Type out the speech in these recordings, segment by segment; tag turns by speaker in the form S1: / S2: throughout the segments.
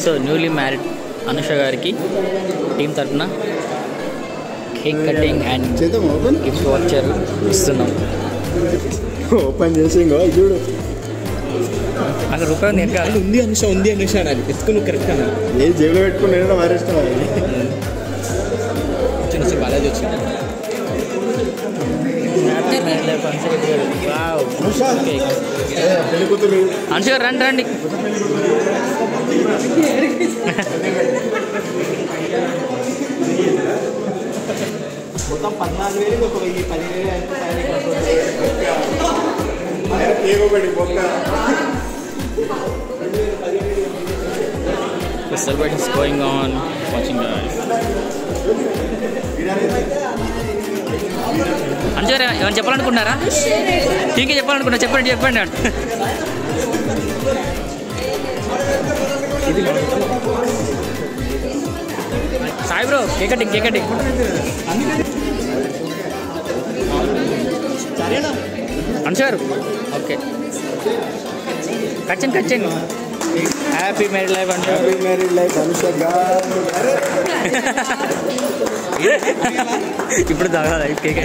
S1: So newly married Anusha గారికి team తరఫున cake cutting and gift voucher ఇస్తున్నాం.
S2: ఓపెన్ చేసి చూడు
S1: అక్కడ రూపాయి నేను కాదు
S2: ఉంది అనుష అనాలి ఎత్తుకుని కరెక్ట్ అన్నా ఏ జేబులో పెట్టుకుని నేను వారేస్తాను బాలాజీ వచ్చింది.
S1: అనుష గారు రండి రండి.
S2: మొత్తం 14,000 ఒక 10,000
S1: The celebration is going on. Watching guys. అంజారా ఏమైనా చెప్పాలనుకుంటున్నారా? టీకే చెప్పాలనుకున్నా చెప్పండి చెప్పండి. సాయి బ్రో కేక్ కటింగ్ అంచారు. ఓకే కచ్చండి. హ్యాపీ మ్యారీడ్ లైఫ్ అంటే
S2: happy married life Anusha garu.
S1: ఇప్పుడు తాగాలి కేక్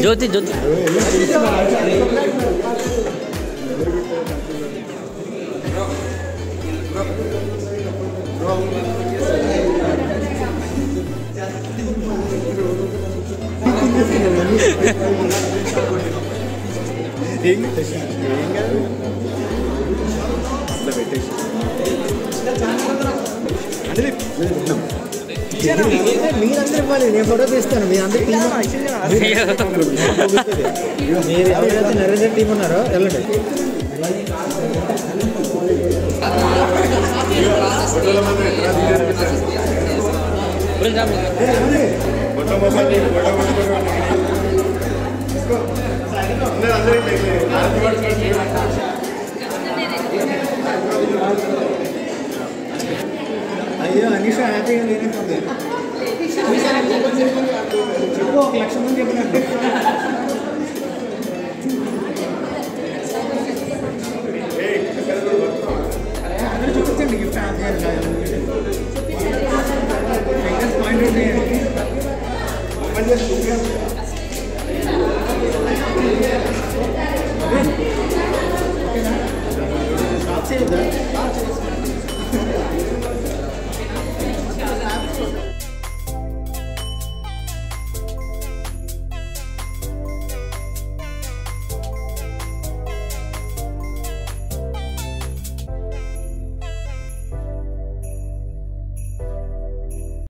S1: జ్యోతి
S2: మీరందరూ ఇవ్వాలి, నేను ఫోటో తీస్తాను. మీరందరూ మీరు ఎవరైతే నరేంద్ర టీం ఉన్నారో వెళ్ళండి. అయ్యో అనీష హ్యాపీగా లేనట్టుంది. చెప్పు 1,00,000 మంది చెప్పినట్టు. అందరూ చూపించండి గిఫ్ట్ పాయింట్